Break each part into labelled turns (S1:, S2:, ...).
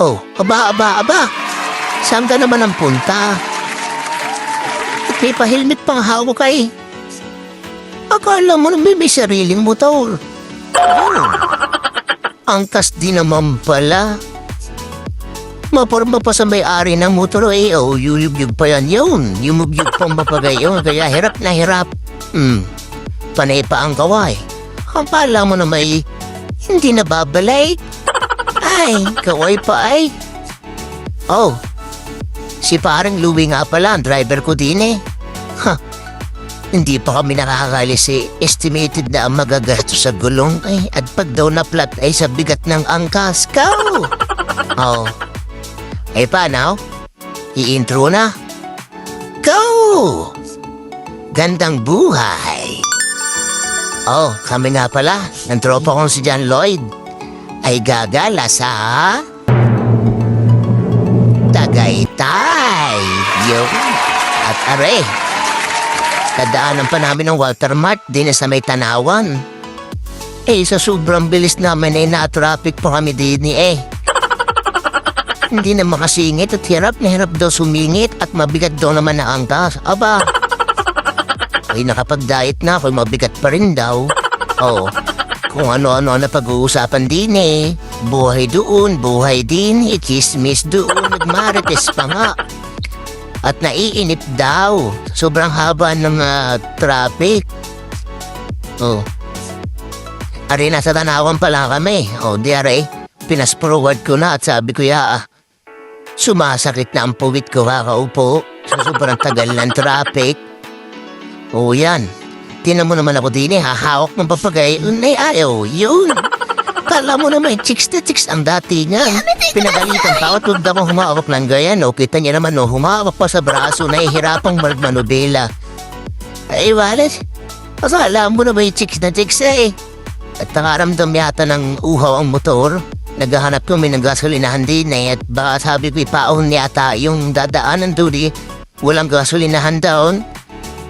S1: Oh, aba. Saan ka naman ang punta? At may pa-helmet pang hawak ka eh. Akala mo na may sariling motor. Oh, angkas din naman pala. Maporma pa sa may-ari ng motor eh. Oh, yuyugyug pa yan yun. Yumugyug pang mapagayon. Kaya hirap na hirap. Panay pa ang kaway. Akala mo na may hindi nababalay. Ay, kaway pa ay. Oh, si parang Louie nga pala, ang driver ko din eh. Hindi pa kami nakakalis eh. Estimated na ang magagastos sa gulong eh. At pag daw na-flat ay sa bigat ng angkas. Go! Oh. Eh paano? I-intro na? Go! Gandang buhay. Oh, kami nga pala. Ng tropa kong si John Lloyd ay gagala sa Tagaytay. Yo. At are, tadaanan pa namin ng Walter Mart din sa may Tanawan. Eh, sa sobrang bilis namin ay na-traffic pa kami din eh. Hindi na makasingit at hirap na hirap daw sumingit at mabigat daw naman na angkas. Aba, ay nakapag-diet na ako, mabigat pa rin daw. Oh, kung ano-ano na pag-uusapan din eh. Buhay doon, buhay din, chismis doon, nagmarites pa nga. At naiinip daw, sobrang haba ng traffic. Oh, ari nasa Tanawan pa lang kami. Oh, di are, pinas-forward ko na at sabi ko sumasakit na ang puwit ko kakaupo sa sobrang tagal ng traffic. Oh, yan. Tinan mo naman ako din eh, hahawak ng papagay. Unay ayaw, yun. Kala mo naman, chicks na chicks ang dati niya. Pinagalitan pa ako, tulad akong humawak ng ganyan. O, kita niya naman, humawak pa sa braso, nahihirapang manubela. Ay, walas. Akala mo naman yung chicks na chicks eh. At nakaramdam yata ng uhaw ang motor. Naghahanap kami ng gasolinahan din eh. At baka sabi ko ipaon yata yung dadaanan doon eh. Walang gasolinahan doon.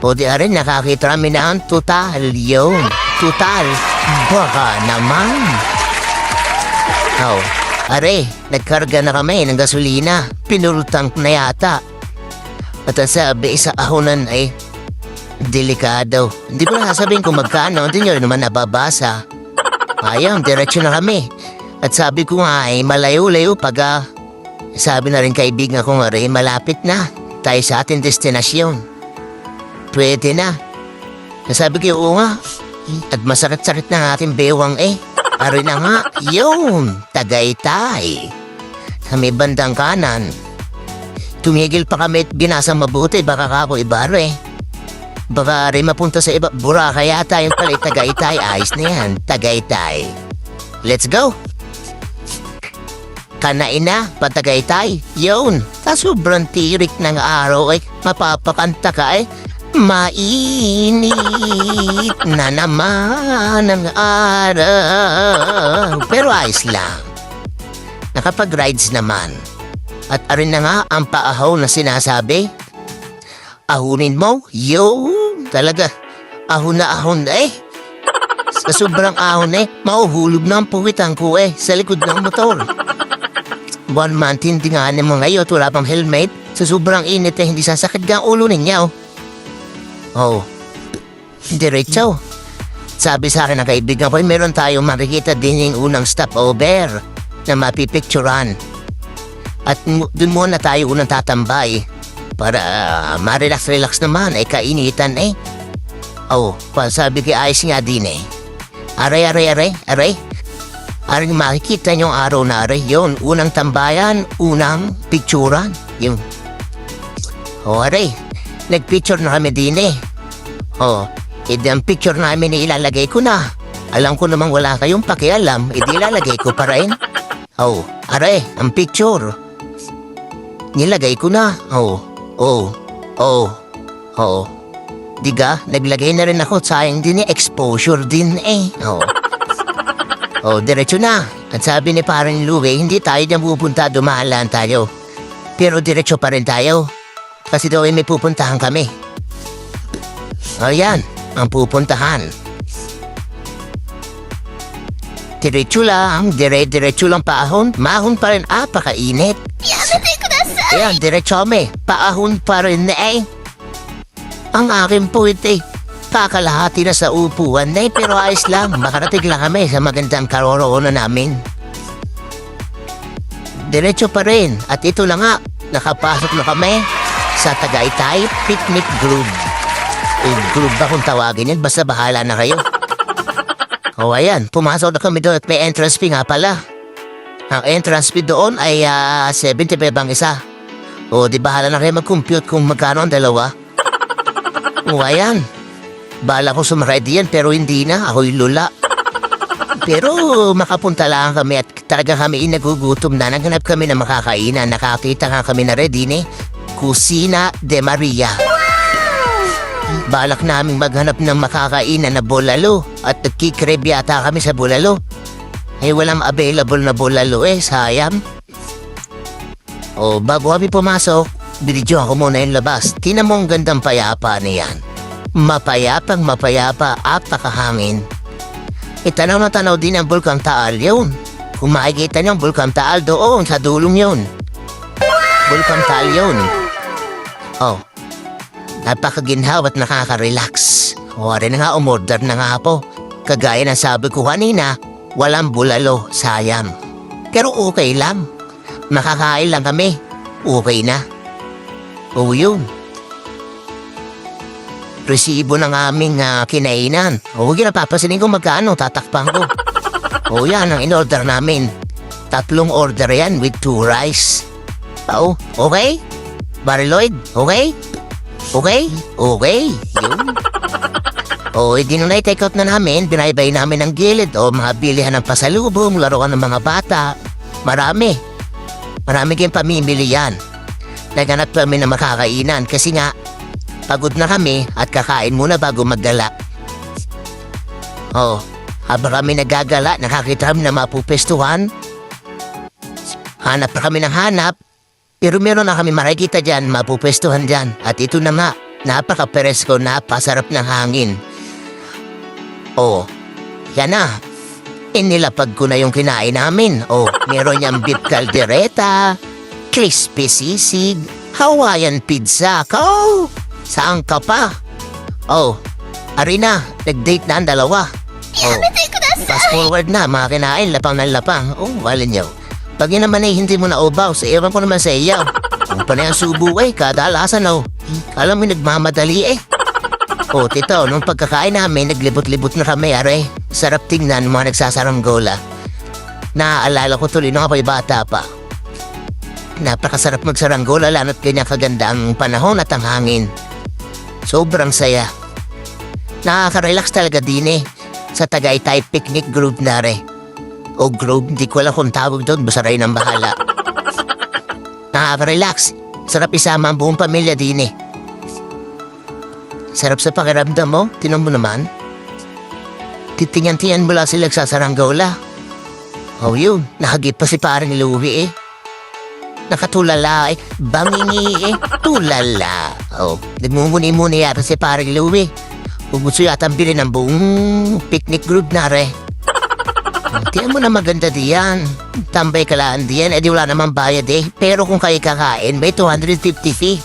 S1: O di rin nakakita kami na ang total yun. Total. Baka naman. Oh, are, nagkarga na kami ng gasolina. Pinultank na yata. At ang sabi sa ahonan ay delikado. Hindi ko na sasabihin kung magkano. Hindi nyo naman nababasa. Ayaw, diretso na kami. At sabi ko nga ay malayo-layo pag sabi na rin kaibigan ko nga rin malapit na tayo sa ating destinasyon. Pwede na. Nasabi ko oo nga. At masakit-sakit na ng ating bewang eh. Aray na nga, yun, Tagaytay. Sa may bandang kanan. Tumigil pa kami at binasa mabuti, baka kako ibare. Baka rin mapunta sa iba, Boracay yata yung pala Tagaytay. Ayos na yan, Tagaytay. Let's go. Kanain na, Patagaytay. Yun, sa sobrang tirik ng araw ay mapapakanta ka eh. Mainit na naman ang araw. Pero ayos lang. Nakapag-rides naman. At arin na nga ang paahaw na sinasabi. Ahunin mo? Yun, talaga. Ahon na ahon eh. Sa sobrang ahon eh, mauhulog na ang puwitan ko eh sa likod ng motor. 1 month hindi nga naman ngayon, wala pang helmet. Sa sobrang init eh, hindi sasakit nga ulo ninyo. Oh, diretso. Sabi sa akin ng kaibigan ko, meron tayong makikita din yung unang stopover na mapipicturan. At dun muna tayo unang tatambay para ma-relax naman, ay kainitan eh. Oh, sabi kay ayos nga din eh. Aray. Aring makikita nyo araw na aray, yun, unang tambayan, unang picturan, yun. Oh, aray. Nag-picture na kami din eh. Oh, ang picture namin ilalagay ko na. Alam ko namang wala kayong pakialam, ilalagay ko pa rin. Oh, are, ang picture. Nilagay ko na. Oh. Diga, naglagay na rin ako, sayang din eh, exposure din eh. Oh, diretso na. At sabi ni parang Louie, hindi tayo dyan pupunta, dumahalan tayo. Pero diretso pa rin tayo. Kasi daw ay may pupuntahan kami. Ayan, ang pupuntahan. Diretso lang, diretso lang paahon. Mahon pa rin, pakainit. Ayan, diretso kami. Paahon pa rin eh. Ang aking puwit kakalahati na sa upuan na pero ayos lang. Makarating lang kami sa magandang karoroonan namin. Diretso pa rin. At ito lang nga, nakapasok na kami sa Tagaytay Picnic Group. Group ba kung tawagin yan? Basta bahala na kayo. O ayan, pumasok na kami doon at may entrance fee nga pala. Ang entrance fee doon ay 75 ang isa. O di bahala na kayo mag-compute kung magkano ang dalawa. O ayan, bala ko sumakay diyan pero hindi na, ako'y lula. Pero makapunta lang kami at talaga kami nagugutom na. Naghanap kami na makakainan. Nakakita nga kami na ready ni Kusina de Maria. Balak naming maghanap ng makakainan na bulalo at nagkikrib yata kami sa bulalo. Walang available na bulalo sayang. Bago kami pumasok, binidyohan ko muna yung labas. Tingnan mo ang gandang payapa niyan. Mapayapang mapayapa at nakahangin. Tanaw na tanaw din ang Bulkang Taal yun. Kung makikita niyo ang Bulkang Taal doon sa dulong yun. Bulkang Taal yun. Napakaginhaw at nakaka-relax. Rin na nga, umorder na nga po. Kagaya ng sabi ko kanina, walang bulalo, sayang. Pero okay lang. Makakain lang kami. Okay na. Yun. Resibo ng aming kinainan. Napapasinin ko magkano, tatakpan ko. Yan ang in-order namin. 3 order yan with 2 rice. Okay? Bariloid, okay? Okay? Okay. Yun. Di nung na-take out na namin, binaybay namin ang gilid mga bilihan ng pasalubong, laruan ng mga bata. Marami kayong pamimili yan. Naghanap kami na makakainan kasi nga, pagod na kami at kakain muna bago magdala. Habang kami nagagala, nakakita kami na mapupestuhan. Hanap pa kami ng hanap. Pero meron na kami makikita dyan, mapupestuhan dyan. At ito na nga, napaka-presko, napasarap ng hangin. Yan na. Inilapag ko na yung kinain namin. Meron niyang beef caldereta, crispy sisig, Hawaiian pizza. Saan ka pa? Ari na, nag-date na ang dalawa. Fast forward na, mga kinain, lapang ng lapang. Walin niyo. Pag yun naman hindi mo na ubaw, ewan ko naman sa iyo. Kung pa na yung subo kadalasan Alam mo, nagmamadali tito, nung pagkakain namin, naglibot-libot na kami, Sarap tingnan mga nagsasaranggola. Naaalala ko tuloy nung ako'y bata pa. Napakasarap magsaranggola, lalo't ganyan kaganda ang panahon at ang hangin. Sobrang saya. Nakaka-relax talaga din sa Tagaytay Picnic Group na Group, hindi ko alam kung tawag doon, basta rin ang bahala. Nakaka-relax. Sarap isama ang buong pamilya din Sarap sa pakiramdam mo, tinan mo naman. Titingnan mo lang sila nagsasaranggola. Yun, nakagip pa si parang Louie Nakatulala bangingi tulala. Nagmumuni-muni yata si parang Louie. Gusto yata ang bilhin ng buong picnic group na Tiyan mo na maganda diyan. Tambay ka lang diyan, di wala namang bayad Pero kung kayo kakain, may 250 fee.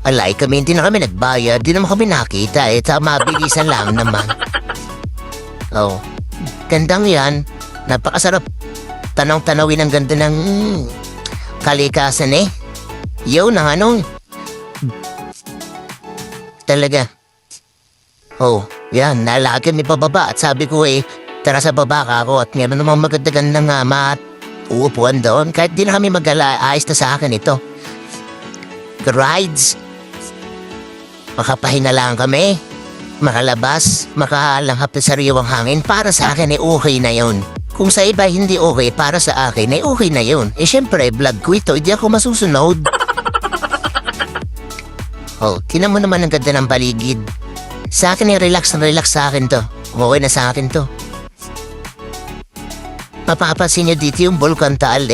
S1: Alay kami, hindi na kami nagbayad. Di naman kami nakita mabilisan lang naman. Gandang yan. Napakasarap. Tanaw-tanawin ang ganda ng kalikasan Yun ang talaga. Yan, nalaki kami pababa at sabi ko tara sa baba ka ako at meron namang magandang ng uupuan doon. Kahit di na kami magala, ayos na sa akin ito. Rides. Makapahinga lang kami. Makalabas, makalanghap sa sariwang hangin. Para sa akin okay na yun. Kung sa iba hindi okay, para sa akin okay na yun. Syempre, vlog ko ito, hindi ako masusunod. Tinan mo naman ang ganda ng paligid. Sa akin relax na relax sa akin to. Okay na sa akin to. Mapapansin nyo dito yung Bulkang Taal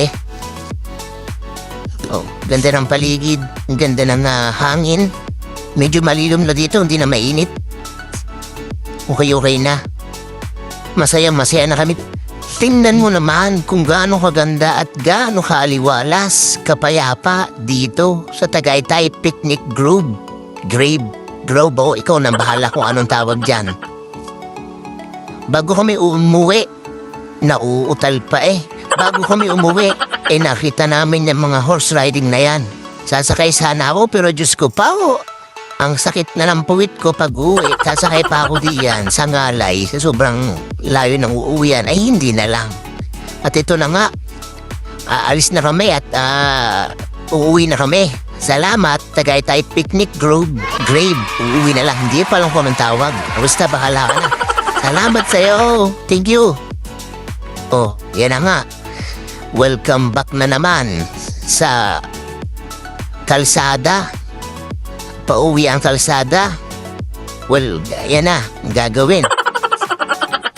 S1: ganda ng paligid, ganda ng hangin. Medyo malilom na dito, hindi na mainit. Okay na. Masaya na kami. Tingnan mo naman kung gaano kaganda at gaano kaaliwalas, kapayapa dito sa Tagaytay Picnic Grove. Grove, oh, ikaw nang bahala kung anong tawag dyan. Bago kami umuwi, nauutal pa eh. Bago kami umuwi, nakita namin yung mga horse riding na yan. Sasakay sana ako pero Diyos ko pa ang sakit na ng puwit ko pag uwi. Sasakay pa ako diyan sa Ngalay, sa sobrang layo ng uuwian, ay hindi na lang. At ito na nga, aalis na kami at uuwi na kami. Salamat, Tagaytay Picnic Grove. Uuwi na lang, hindi pa lang ko ng tawag. Basta bahala ka na. Salamat sa'yo, thank you. Oh, yan na nga. Welcome back na naman sa kalsada. Pauwi ang kalsada. Well, yan na, gagawin.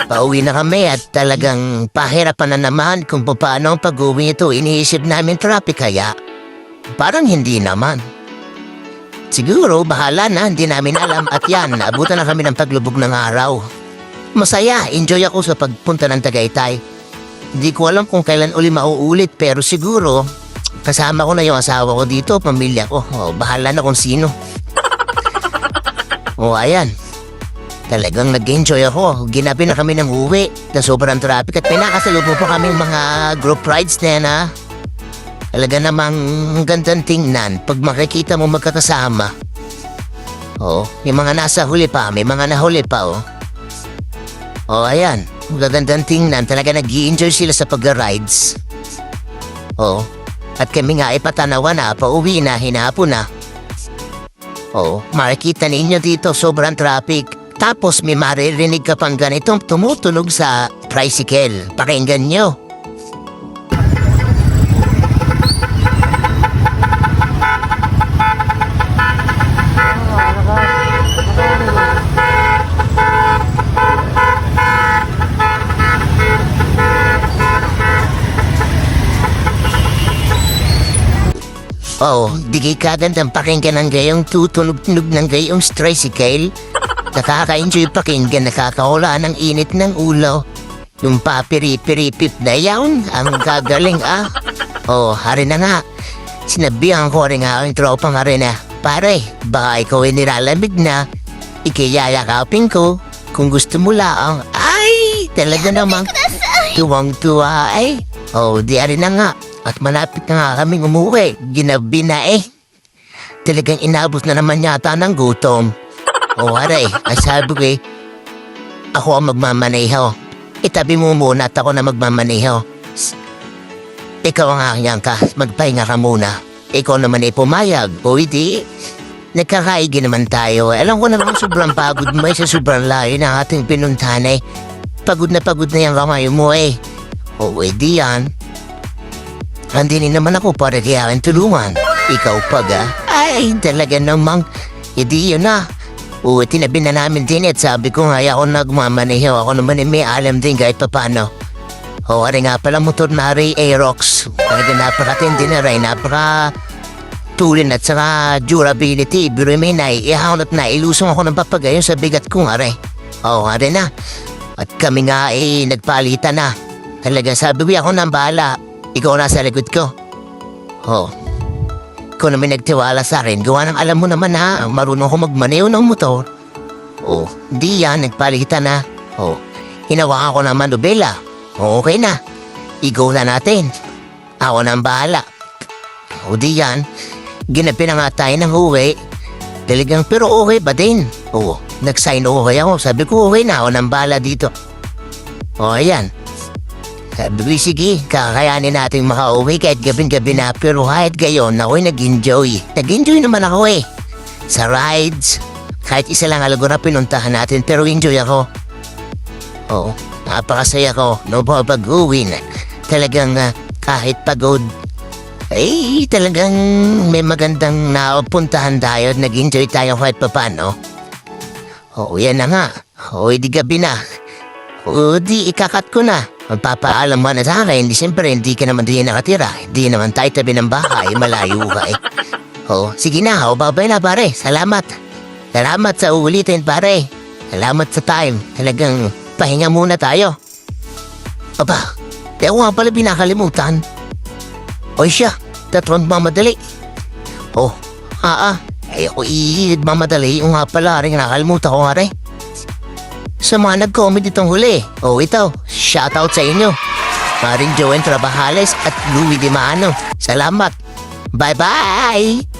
S1: Pauwi na kami at talagang pahirapan na naman kung paano ang pag-uwi ito. Iniisip namin traffic kaya parang hindi naman. Siguro, bahala na, hindi namin alam. At yan, naabutan na kami ng paglubog ng araw. Masaya, enjoy ako sa pagpunta ng Tagaytay. Hindi ko alam kung kailan uli mauulit pero siguro kasama ko na yung asawa ko dito, pamilya ko. Bahala na kung sino. Ayan. Talagang nag-enjoy ako. Ginabi na kami ng uwi na sobrang traffic at pinakasalubong pa kami mga group rides na yan, ha. Talaga namang gandang tingnan pag makikita mo magkakasama. May mga nasa huli pa, may mga nahuli pa, ayan. Magagandang tingnan. Talaga nag-i-enjoy sila sa pag-rides. At kami nga ipatanawan na, pauwi na, hinapon na. Makikita ninyo dito, sobrang traffic. Tapos may maririnig ka pang ganitong tumutunog sa tricycle. Pakinggan nyo. Di kagandang pakinggan ng gayong tutunog-tunog ng gayong tricycle. Nakaka-enjoy pakinggan, nakakawala ng init ng ulo. Yung papiri-piripip na yawn, ang gagaling hari na nga. Sinabihan ko rin nga yung tropa nga rin pare, baka ikaw ay nilalamig na. Ikiyayakapin ko, kung gusto mo lang. Ay, talaga namang tuwang-tuwa di rin na nga. At malapit na nga kaming umuwi. Ginabi na Talagang inabot na naman yata ng gutom. Aray, sabi ko ako ang magmamaneho. Itabi mo muna at ako na magmamaneho. Ikaw ang aking ka, magpahinga ka muna. Ikaw naman pumayag, di. Nagkakaigi naman tayo. Alam ko naman sobrang pagod mo sa sobrang layo ng ating pinuntahan Pagod na yung kamay mo di yan. Andinin naman ako para kaya akin tulungan. Ikaw ay talaga namang, hindi yun na. Tinabi na namin din at sabi ko nga ako nagmamaneho. Ako naman may alam din kahit paano. Ari nga pala motor na Ray Aerox. Talaga napakatindi na rin, tulin at saka durability. Pero may ihaunat na, ilusong ako ng papagayon sa bigat kong ari na. At kami nga nagpalitan na. Talaga sabi ko ako nang bahala. Ikaw nasa likod ko. Ikaw naman nagtiwala sa akin. Gawa ng alam mo naman marunong ako magmaneho ng motor. Di yan, nagpalitan na. Hinawakan ko ng manubela. Okay na. Ikaw na natin. Ako nang bahala. Di yan. Ginapi na nga tayo ng uwi. Talagang pero okay ba din? Nag-sign okay ako. Sabi ko okay na, ako nang bahala dito. Ayan. Sabi ko, sige, kakayanin natin makauwi kahit gabing-gabi na. Pero kahit gayon, ako'y nag-enjoy. Nag-enjoy naman ako sa rides. Kahit isa lang alago na pinuntahan natin, pero enjoy ako. Napakasaya ko. No po pag-uwi na. Talagang kahit pagod. Talagang may magandang napuntahan tayo at nag-enjoy tayo kahit papano. Yan na nga. Di gabi na. Di ikakat ko na. Magpapaalam mo na sa akin, siyempre hindi ka naman din nakatira. Hindi naman tayo tabi ng bahay, malayo ka sige na, babay na pare, salamat. Salamat sa uulitin pare. Salamat sa time, talagang pahinga muna tayo. Aba, Di ako nga pala binakalimutan. O siya, tatron mamadali. Oh, ako mamadali. Yung nga pala, rin nakalimutan ko nga rin. Sa mga nag-comment itong huli. Oh, ito, shoutout sa inyo. Maring Joen Trabajales at Louie Di Mano. Salamat. Bye-bye!